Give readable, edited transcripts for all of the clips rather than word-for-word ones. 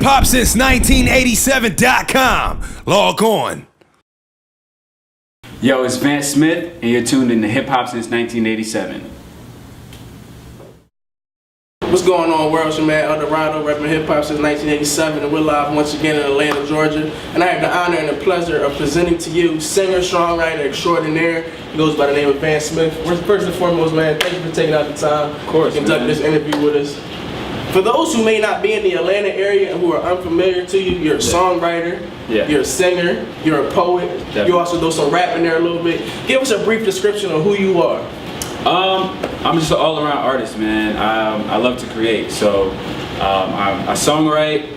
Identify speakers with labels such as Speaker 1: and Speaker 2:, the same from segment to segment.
Speaker 1: hip-hop since 1987.com. Log on.
Speaker 2: Yo, it's Vance Smith, and you're tuned in to Hip Hop Since 1987.
Speaker 3: What's going on, world? It's your man Eldorado, repping hip hop since 1987, and we're live once again in Atlanta, Georgia. And I have the honor and the pleasure of presenting to you singer, songwriter extraordinaire. He goes by the name of Vance Smith. First and foremost, man, thank you for taking out the time to conduct this interview with us. For those who may not be in the Atlanta area and who are unfamiliar to you, you're a songwriter, you're a singer, you're a poet.
Speaker 2: Definitely. You
Speaker 3: also do some rapping there a little bit. Give us a brief description of who you are.
Speaker 2: I'm just an all-around artist, man. I love to create, so I songwrite,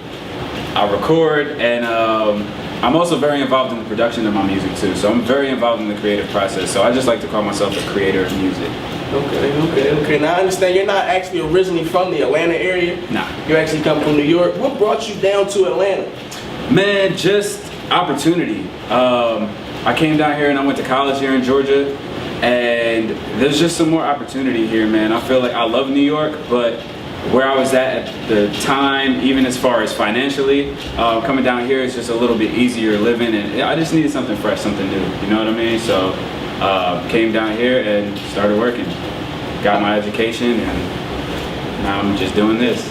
Speaker 2: I record, and I'm also very involved in the production of my music too. So I'm very involved in the creative process. So I just like to call myself a creator of music.
Speaker 3: Okay. Now I understand you're not actually originally from the Atlanta area.
Speaker 2: Nah.
Speaker 3: You actually come from New York. What brought you down to Atlanta?
Speaker 2: Man, just opportunity. I came down here and I went to college here in Georgia, and there's just some more opportunity here, man. I feel like I love New York, but where I was at the time, even as far as financially, coming down here is just a little bit easier living, and I just needed something fresh, something new, you know what I mean? So came down here and started working, got my education, and now I'm just doing this.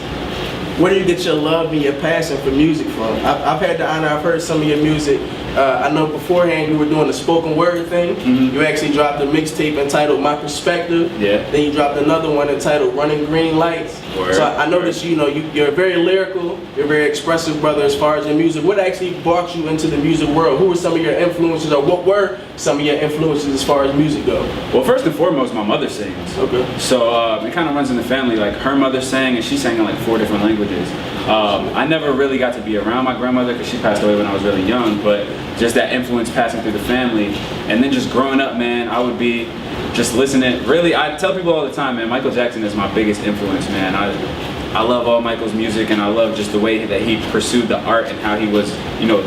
Speaker 3: Where do you get your love and your passion for music from? I've had the honor, I've heard some of your music. I know beforehand you were doing the spoken word thing. You actually dropped a mixtape entitled My Perspective.
Speaker 2: Yeah.
Speaker 3: Then you dropped another one entitled Running Green Lights.
Speaker 2: Word.
Speaker 3: So I noticed, you're very lyrical, you're very expressive, brother, as far as your music. What actually brought you into the music world? Who were some of your influences, or what were some of your influences as far as music go?
Speaker 2: Well, first and foremost, my mother sings.
Speaker 3: Okay.
Speaker 2: So it kind of runs in the family. Like, her mother sang, and she sang in like 4 different languages. I never really got to be around my grandmother because she passed away when I was really young, but just that influence passing through the family. And then just growing up, man, I would be just listening. Really, I tell people all the time, man, Michael Jackson is my biggest influence, man. I love all Michael's music, and I love just the way that he pursued the art and how he was,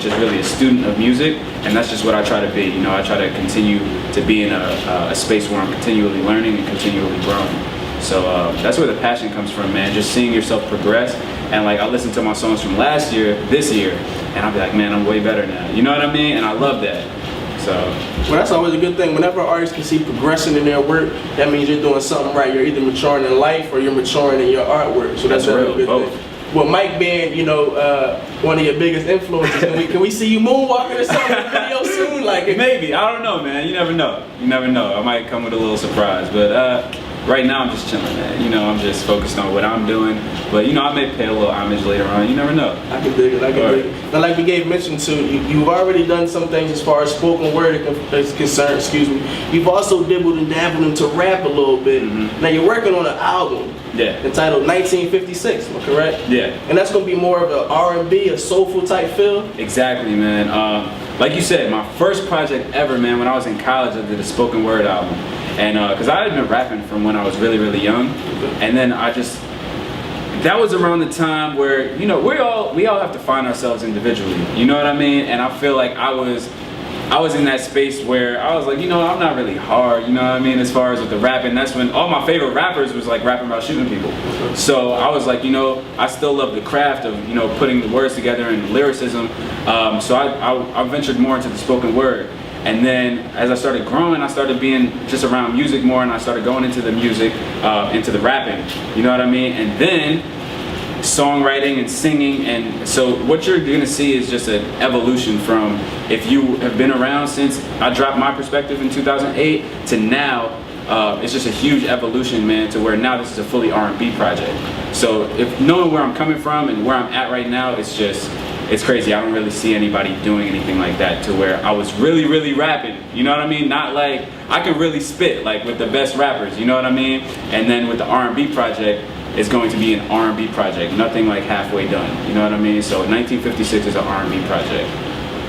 Speaker 2: just really a student of music. And that's just what I try to be. I try to continue to be in a space where I'm continually learning and continually growing. So that's where the passion comes from, man. Just seeing yourself progress. And like, I listen to my songs from last year, this year, and I'll be like, man, I'm way better now. You know what I mean? And I love that. So.
Speaker 3: Well, that's always a good thing. Whenever artists can see progression in their work, that means you're doing something right. You're either maturing in life or you're maturing in your artwork. So that's a real good thing. Well, Mike being, one of your biggest influences, can we see you moonwalking or something in the video soon?
Speaker 2: Maybe. I don't know, man. You never know. I might come with a little surprise, but right now I'm just chilling, man. I'm just focused on what I'm doing. But I may pay a little homage later on. You never know.
Speaker 3: I can dig it. Dig it. Now, like we gave mention to, you've already done some things as far as spoken word is concerned. Excuse me. You've also dibbled and dabbled into rap a little bit. Now you're working on an album.
Speaker 2: Yeah.
Speaker 3: Entitled 1956. Am I correct?
Speaker 2: Yeah.
Speaker 3: And that's gonna be more of an R&B, a soulful type feel.
Speaker 2: Exactly, man. Like you said, my first project ever, man. When I was in college, I did a spoken word album, and because I had been rapping from when I was really, really young, and then that was around the time where we all have to find ourselves individually. You know what I mean? And I feel like I was in that space where I was like, I'm not really hard, you know what I mean, as far as with the rapping. That's when all my favorite rappers was like rapping about shooting people. So I was like, I still love the craft of, putting the words together and lyricism. So I ventured more into the spoken word. And then as I started growing, I started being just around music more, and I started going into the music, into the rapping, you know what I mean? And then songwriting and singing, and so what you're gonna see is just an evolution from, if you have been around since I dropped My Perspective in 2008 to now, it's just a huge evolution, man, to where now this is a fully R&B project. So if knowing where I'm coming from and where I'm at right now, it's crazy. I don't really see anybody doing anything like that, to where I was really, really rapping, you know what I mean? Not like, I can really spit like with the best rappers, you know what I mean? And then with the R&B project, it's going to be an R&B project, nothing like halfway done, you know what I mean? So 1956 is an R&B project.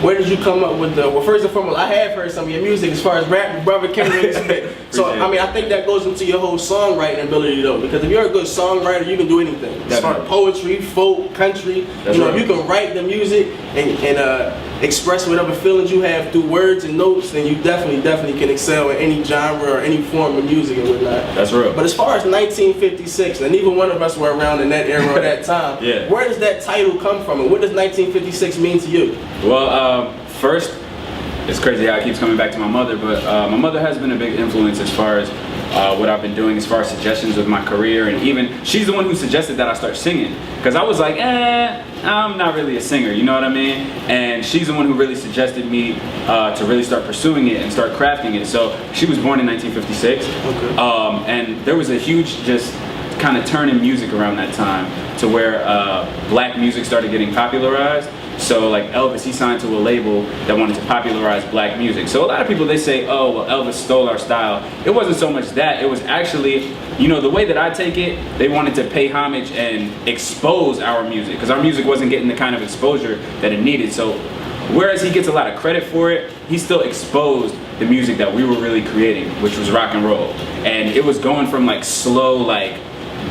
Speaker 3: Where did you come up with the? Well, first and foremost, I have heard some of your music as far as rap. Your brother can really spit. So I mean, I think that goes into your whole songwriting ability though, because if you're a good songwriter, you can do anything. As far as poetry, folk, country, you know, if you can write the music and express whatever feelings you have through words and notes, then you definitely can excel in any genre or any form of music and whatnot.
Speaker 2: That's real.
Speaker 3: But as far as 1956, and neither one of us were around in that era or that time,
Speaker 2: Yeah.
Speaker 3: Where does that title come from, and what does 1956 mean to you?
Speaker 2: Well, first, it's crazy how it keeps coming back to my mother, but my mother has been a big influence as far as what I've been doing, as far as suggestions with my career, and even she's the one who suggested that I start singing, because I was like, I'm not really a singer, you know what I mean? And she's the one who really suggested me to really start pursuing it and start crafting it. So she was born in 1956, and there was a huge just kind of turn in music around that time to where black music started getting popularized. So like Elvis, he signed to a label that wanted to popularize black music. So a lot of people, they say, oh, well, Elvis stole our style. It wasn't so much that, it was actually, you know, the way that I take it, they wanted to pay homage and expose our music, because our music wasn't getting the kind of exposure that it needed. So whereas he gets a lot of credit for it, he still exposed the music that we were really creating, which was rock and roll. And it was going from like slow, like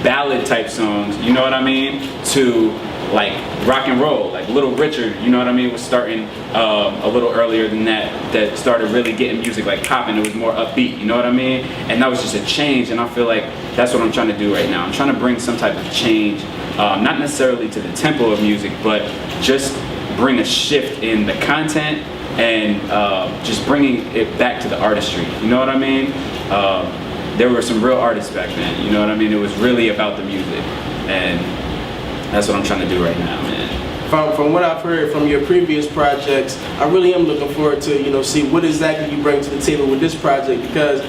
Speaker 2: ballad type songs, you know what I mean, to like rock and roll, like Little Richard, you know what I mean, was starting a little earlier than that started really getting music like popping. It was more upbeat, you know what I mean? And that was just a change, and I feel like that's what I'm trying to do right now. I'm trying to bring some type of change, not necessarily to the tempo of music, but just bring a shift in the content and just bringing it back to the artistry, you know what I mean? There were some real artists back then, you know what I mean? It was really about the music, and that's what I'm trying to do right now, man.
Speaker 3: From what I've heard from your previous projects, I really am looking forward to, you know, see what exactly you bring to the table with this project, because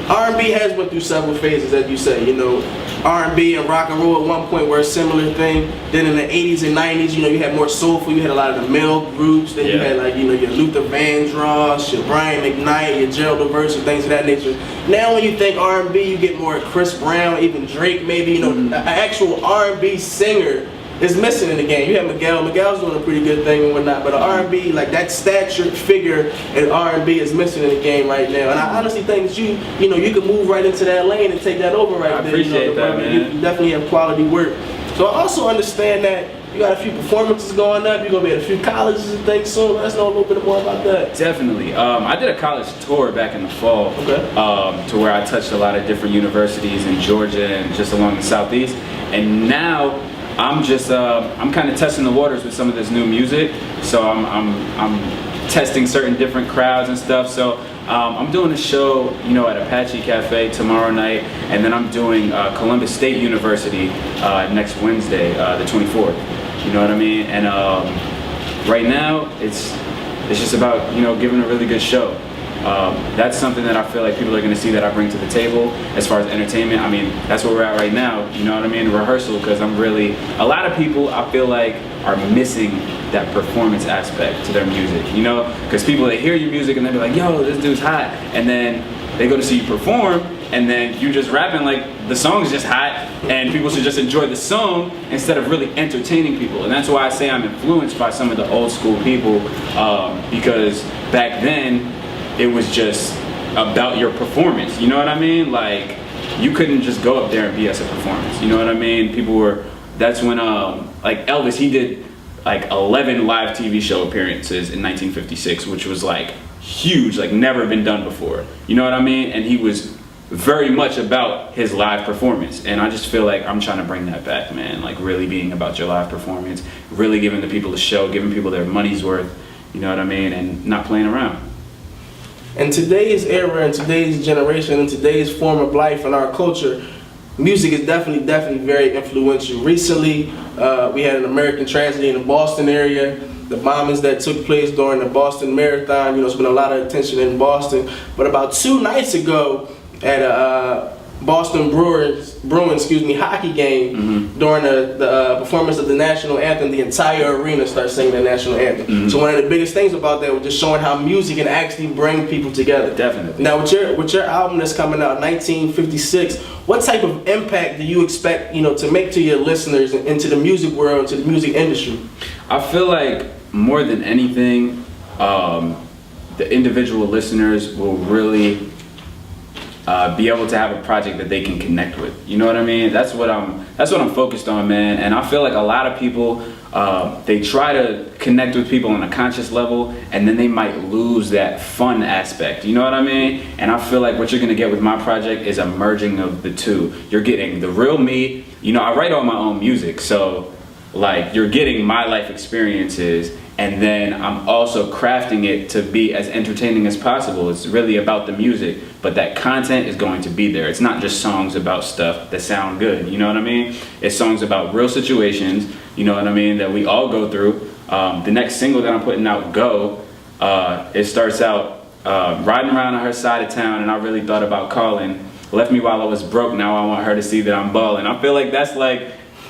Speaker 3: R&B has went through several phases, as you say. You know, R&B and rock and roll at one point were a similar thing. Then in the 80s and 90s, you know, you had more soulful. You had a lot of the male groups. Then you had, like, you know, your Luther Vandross, your Brian McKnight, your Gerald Levert, and things of that nature. Now when you think R&B, you get more Chris Brown, even Drake, maybe. You know, an actual R&B singer is missing in the game. You have Miguel. Miguel's doing a pretty good thing and whatnot, but R&B, like that statured figure in R&B is missing in the game right now. And I honestly think that you know, you can move right into that lane and take that over right there.
Speaker 2: I appreciate that, man.
Speaker 3: You definitely have quality work. So I also understand that you got a few performances going up. You're gonna be at a few colleges and things soon. Let us know a little bit more about that.
Speaker 2: Definitely. I did a college tour back in the fall, to where I touched a lot of different universities in Georgia and just along the southeast. And now I'm just I'm kind of testing the waters with some of this new music. So I'm testing certain different crowds and stuff. So I'm doing a show, you know, at Apache Cafe tomorrow night, and then I'm doing Columbus State University next Wednesday, the 24th. You know what I mean? And right now it's just about, you know, giving a really good show. That's something that I feel like people are going to see that I bring to the table as far as entertainment. I mean, that's where we're at right now, you know what I mean, rehearsal, because a lot of people I feel like are missing that performance aspect to their music, you know, because people, they hear your music and they be like, yo, this dude's hot, and then they go to see you perform, and then you just rapping like the song's just hot, and people should just enjoy the song instead of really entertaining people. And that's why I say I'm influenced by some of the old school people, because back then it was just about your performance, you know what I mean? Like, you couldn't just go up there and BS a performance, you know what I mean? People were, that's when, like Elvis, he did like 11 live TV show appearances in 1956, which was like huge, like never been done before, you know what I mean? And he was very much about his live performance, and I just feel like I'm trying to bring that back, man, like really being about your live performance, really giving the people a show, giving people their money's worth, you know what I mean, and not playing around.
Speaker 3: In today's era, in today's generation, in today's form of life and our culture, music is definitely very influential. Recently, we had an American tragedy in the Boston area. The bombings that took place during the Boston Marathon, you know, there's been a lot of attention in Boston. But about 2 nights ago, at a Boston Bruins hockey game, during the performance of the national anthem, the entire arena started singing the national anthem. So one of the biggest things about that was just showing how music can actually bring people together.
Speaker 2: Definitely.
Speaker 3: Now with your album that's coming out, 1956, what type of impact do you expect, you know, to make to your listeners and to the music world, to the music industry?
Speaker 2: I feel like more than anything, the individual listeners will really be able to have a project that they can connect with. You know what I mean? That's what I'm focused on, man. And I feel like a lot of people, they try to connect with people on a conscious level, and then they might lose that fun aspect. You know what I mean? And I feel like what you're gonna get with my project is a merging of the two. You're getting the real me. You know, I write all my own music, so like you're getting my life experiences, and then I'm also crafting it to be as entertaining as possible. It's really about the music, but that content is going to be there. It's not just songs about stuff that sound good, you know what I mean? It's songs about real situations, you know what I mean, that we all go through. The next single that I'm putting out, Go, it starts out riding around on her side of town, and I really thought about calling. Left me while I was broke, now I want her to see that I'm ballin'. I feel like that's like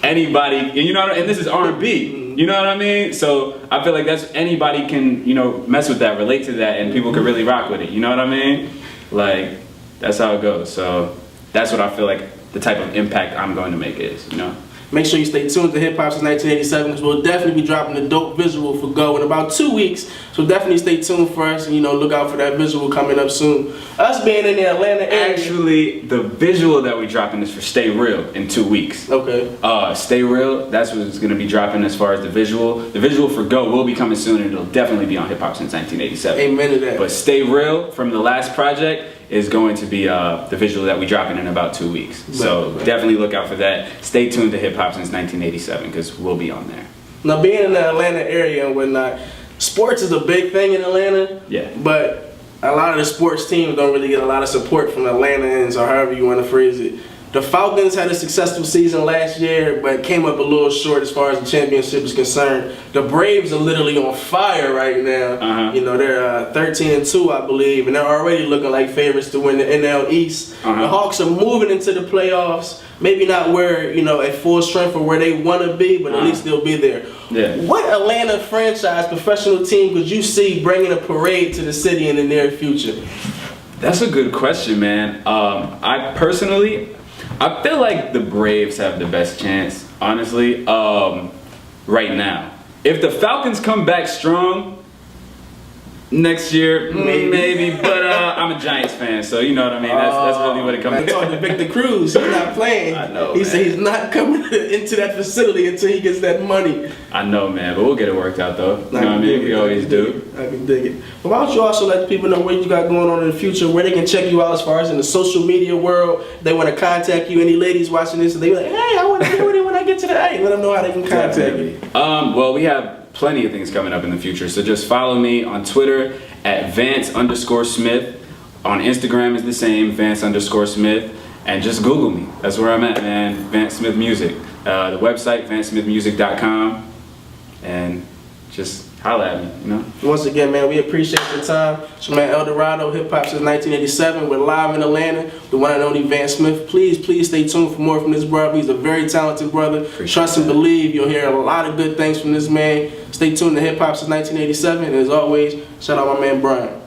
Speaker 2: anybody, you know, and this is R&B. You know what I mean? So I feel like that's anybody can, you know, mess with that, relate to that, and people can really rock with it. You know what I mean? Like, that's how it goes. So that's what I feel like the type of impact I'm going to make is, you know?
Speaker 3: Make sure you stay tuned to Hip Hop Since 1987, because we'll definitely be dropping a dope visual for Go in about 2 weeks. So definitely stay tuned for us, and you know, look out for that visual coming up soon. Us being in the Atlanta area.
Speaker 2: Actually, the visual that we dropping is for Stay Real in 2 weeks.
Speaker 3: Okay.
Speaker 2: Stay Real, that's what it's gonna be dropping as far as the visual. The visual for Go will be coming soon, and it'll definitely be on Hip Hop Since 1987.
Speaker 3: Amen to that.
Speaker 2: But Stay Real from the last project is going to be the visual that we dropping in about 2 weeks. So definitely look out for that. Stay tuned to Hip Hop Since 1987, because we'll be on there.
Speaker 3: Now, being in the Atlanta area and whatnot, sports is a big thing in Atlanta.
Speaker 2: Yeah.
Speaker 3: But a lot of the sports teams don't really get a lot of support from Atlantans, or however you want to phrase it. The Falcons had a successful season last year, but came up a little short as far as the championship is concerned. The Braves are literally on fire right now. You know, they're 13-2, I believe, and they're already looking like favorites to win the NL East. The Hawks are moving into the playoffs. Maybe not where, you know, at full strength or where they want to be, but at least they'll be there.
Speaker 2: Yeah.
Speaker 3: What Atlanta franchise, professional team could you see bringing a parade to the city in the near future?
Speaker 2: That's a good question, man. I feel like the Braves have the best chance, honestly, right now. If the Falcons come back strong next year, maybe. But I'm a Giants fan, so you know what I mean. That's really what it comes
Speaker 3: to. I talked to Victor Cruz. He's not playing.
Speaker 2: I know.
Speaker 3: He said he's not coming into that facility until he gets that money.
Speaker 2: I know, man, but we'll get it worked out, though. You know what I mean? We always do.
Speaker 3: I can dig it. But why don't you also let people know what you got going on in the future, where they can check you out as far as in the social media world. They want to contact you. Any ladies watching this, and they be like, hey, I want to hear it when I get to the let them know how they can contact you.
Speaker 2: Well, we have plenty of things coming up in the future, so just follow me on Twitter at Vance_Smith. On Instagram is the same, Vance_Smith, and just Google me. That's where I'm at, man. Vance Smith Music. The website, vancesmithmusic.com, and just holla at me, you know?
Speaker 3: Once again, man, we appreciate your time. So, man, Eldorado, Hip Hop Since 1987. We're live in Atlanta. The one and only Vance Smith. Please stay tuned for more from this brother. He's a very talented brother. Trust and believe. You'll hear a lot of good things from this man. Stay tuned to Hip Hop Since 1987. And as always, shout out my man Brian.